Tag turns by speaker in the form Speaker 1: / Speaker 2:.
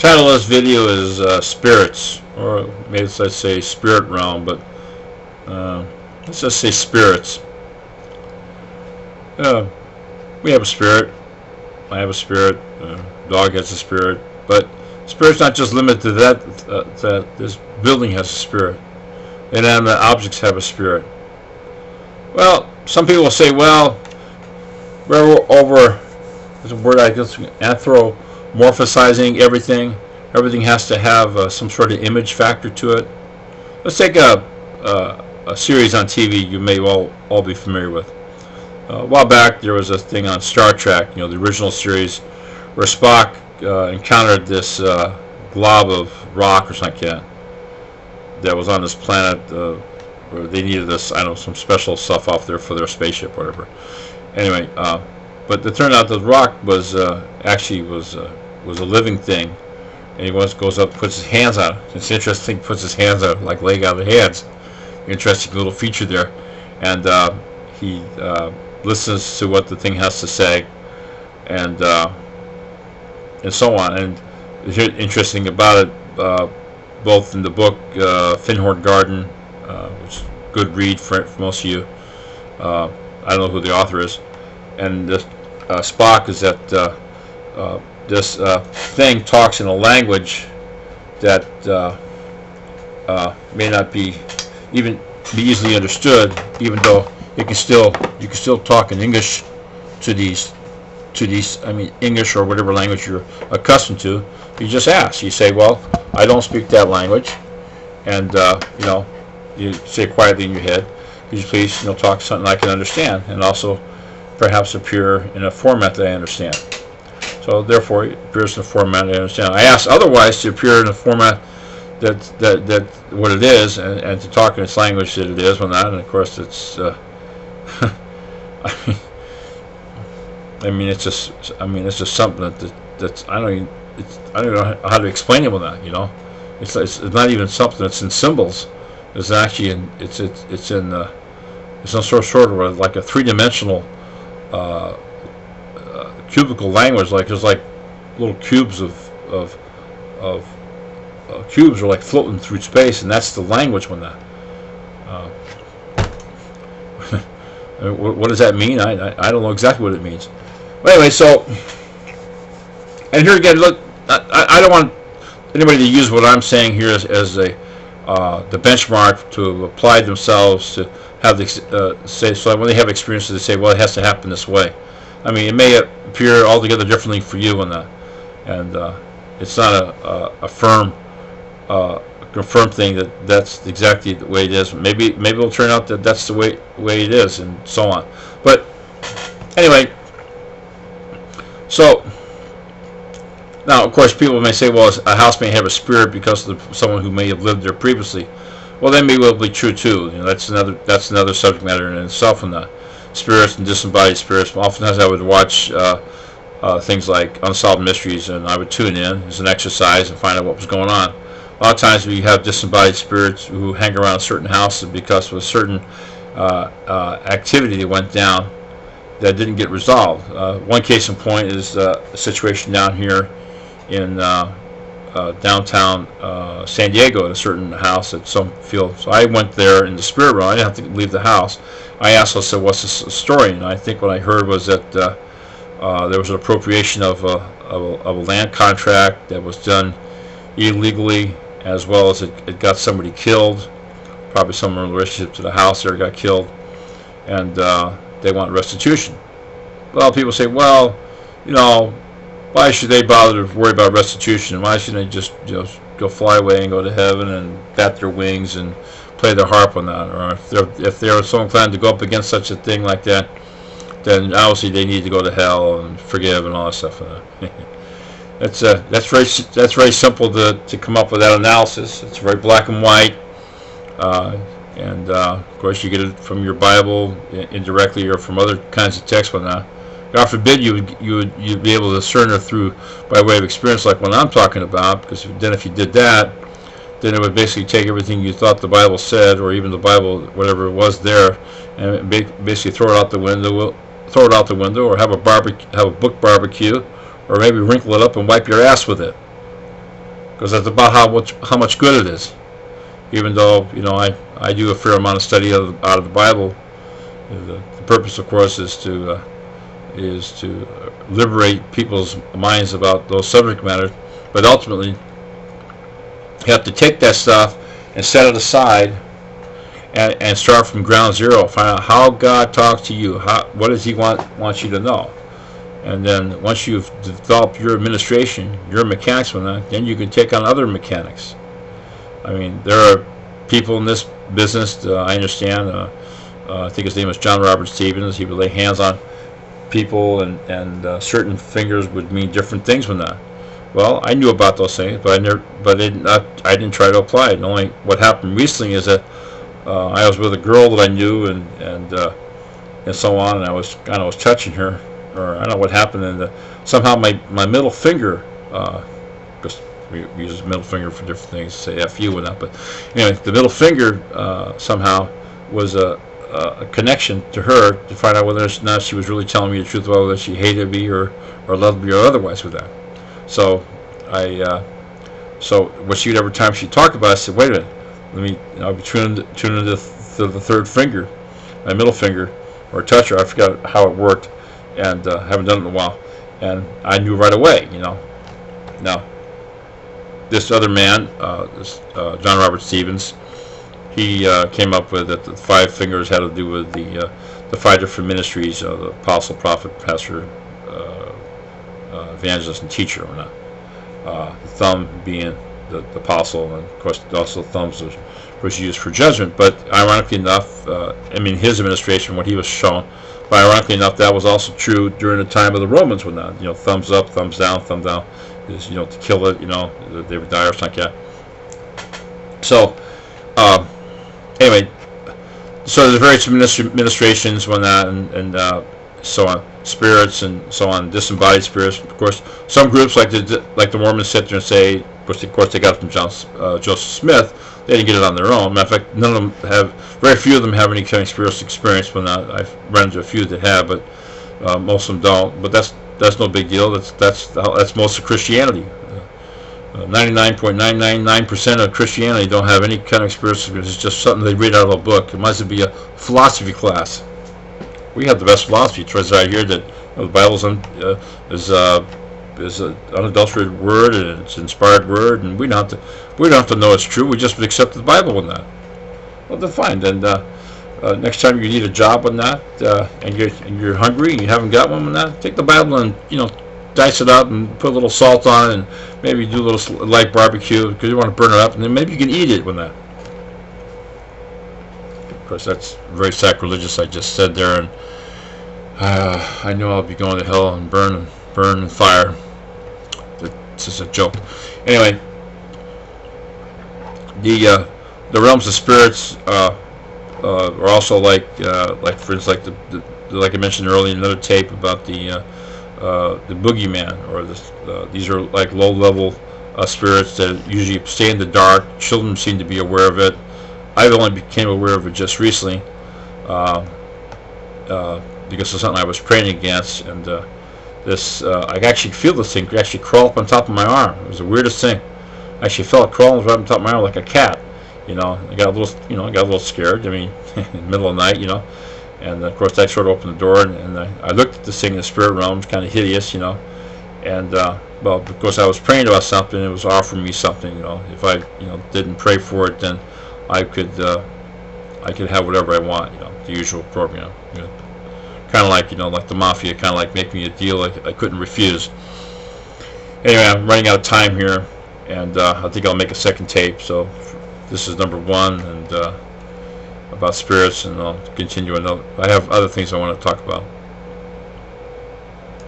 Speaker 1: Title of this video is spirits, or maybe let's say spirit realm, but let's just say spirits. We have a spirit. I have a spirit. Dog has a spirit, but spirit's not just limited to that. That this building has a spirit. Inanimate objects have a spirit. Well, some people will say, well, we're over. There's a word I guess, anthropomorphizing everything. Everything has to have some sort of image factor to it. Let's take a series on TV you may all be familiar with. A while back, there was a thing on Star Trek, the original series, where Spock encountered this glob of rock or something like that was on this planet where they needed this, I don't know, some special stuff off there for their spaceship, whatever. Anyway, but it turned out the rock was actually was a living thing, and he goes up, puts his hands on it. It's interesting, puts his hands out like laying out the hands. Interesting little feature there, and he listens to what the thing has to say, and so on. And it's interesting about it, both in the book Finhorn Garden, which is a good read for most of you. I don't know who the author is, and this Spock is that this thing talks in a language that may not be easily understood, even though you can still talk in English to these English or whatever language you're accustomed to. You just ask. You say, well, I don't speak that language, and you say quietly in your head, could you please talk something I can understand, and also perhaps appear in a format that I understand. So therefore it appears in a format I understand. I ask otherwise to appear in a format that what it is, and to talk in its language that it is when not, and of course it's it's just something that's I don't even know how to explain it with that. It's not even something that's in symbols. It's actually it's in some sort of like a three-dimensional cubical language. Like there's like little cubes of cubes are like floating through space, and that's the language when that. What does that mean? I don't know exactly what it means. But anyway, so, and here again, look, I don't want anybody to use what I'm saying here as the benchmark to apply themselves to have the say. So when they have experiences, they say, well, it has to happen this way. It may appear altogether differently for you on that, and it's not a firm, confirmed thing that's exactly the way it is. Maybe it'll turn out that that's the way it is, and so on. But anyway, so now of course people may say, well, a house may have a spirit because of someone who may have lived there previously. Well, that may well be true too. That's another subject matter in itself. In the spirits and disembodied spirits, oftentimes I would watch things like Unsolved Mysteries, and I would tune in as an exercise and find out what was going on. A lot of times we have disembodied spirits who hang around certain houses because of a certain activity that went down that didn't get resolved. One case in point is a situation down here in downtown San Diego at a certain house at some field. So I went there in the spirit realm. I didn't have to leave the house. I asked, I said, what's the story? And I think what I heard was that there was an appropriation of a land contract that was done illegally, as well as it got somebody killed, probably someone in relationship to the house there got killed, and they want restitution. Well, people say, well, why should they bother to worry about restitution? Why shouldn't they just go fly away and go to heaven and bat their wings and play their harp on that? Or if they're so inclined to go up against such a thing like that, then obviously they need to go to hell and forgive and all that stuff. That's very simple to come up with that analysis. It's very black and white, and of course you get it from your Bible indirectly or from other kinds of texts. Whatnot. God forbid you'd be able to discern it through by way of experience, like what I'm talking about. Because then if you did that, then it would basically take everything you thought the Bible said, or even the Bible, whatever it was there, and basically throw it out the window, or have a book barbecue, or maybe wrinkle it up and wipe your ass with it. because that's about how much good it is. Even though I do a fair amount of study out of the Bible, the purpose, of course, is to liberate people's minds about those subject matters. But ultimately, you have to take that stuff and set it aside and start from ground zero. Find out how God talks to you. What does He want you to know? And then once you've developed your administration, your mechanics on that, then you can take on other mechanics. I mean, there are people in this business, I understand, I think his name was John Robert Stevens. He would lay hands on people, and certain fingers would mean different things from that. Well, I knew about those things, but I didn't try to apply it. And only what happened recently is that I was with a girl that I knew, and so on, and I was touching her, or I don't know what happened, and somehow my middle finger, because we use middle finger for different things, say F you and that, but anyway, the middle finger somehow was a connection to her to find out whether or not she was really telling me the truth, whether she hated me or loved me or otherwise with that. So so every time she talked about it, I said, wait a minute, let me, I'll be tuning into the third finger, my middle finger, or toucher. I forgot how it worked, and haven't done it in a while. And I knew right away, Now, this other man, John Robert Stevens, he came up with that the 5 fingers had to do with the 5 different ministries, the apostle, prophet, pastor, evangelist, and teacher. The thumb being the apostle, and of course also thumbs was used for judgment. But ironically enough, his administration, what he was shown, but ironically enough, that was also true during the time of the Romans, when that, thumbs up, thumbs down, thumb down is, to kill it, they would die or something like that. So anyway, so there's various administrations on that, and so on, spirits and so on, disembodied spirits. Of course, some groups like the Mormons sit there and say, of course they got it from Joseph Smith. They didn't get it on their own. Matter of fact, very few of them have any kind of spiritual experience. I've run into a few that have, but most of them don't. But that's no big deal. That's most of Christianity. 99.999% of Christianity don't have any kind of spiritual experience. It's just something they read out of a book. It might as well be a philosophy class. We have the best philosophy. It turns out here that the Bible is an unadulterated word, and it's an inspired word, and we don't have to know it's true. We just accept the Bible in that. Well, then fine. Then next time you need a job on that, and you're hungry and you haven't got one on that, take the Bible and dice it up and put a little salt on it, and maybe do a little light barbecue because you want to burn it up, and then maybe you can eat it with that. Of course, that's very sacrilegious. I just said there, and I know I'll be going to hell and burn in fire. It's just a joke. Anyway, the realms of spirits are also like for instance, like I mentioned earlier in another tape about the boogeyman, or these are like low-level spirits that usually stay in the dark. Children seem to be aware of it. I only became aware of it just recently because of something I was praying against, and I actually feel this thing actually crawl up on top of my arm. It was the weirdest thing. I actually felt it crawling right on top of my arm like a cat. I got a little scared. In the middle of the night, and of course that sort of opened the door, and I looked at this thing in the spirit realm. It's kind of hideous, and well, because I was praying about something, it was offering me something. If I didn't pray for it, then I could have whatever I want. The usual program. Kind of like like the mafia, kind of like make me a deal I couldn't refuse. Anyway, I'm running out of time here, and I think I'll make a second tape. So this is number 1, and about spirits, and I'll continue another. I have other things I want to talk about.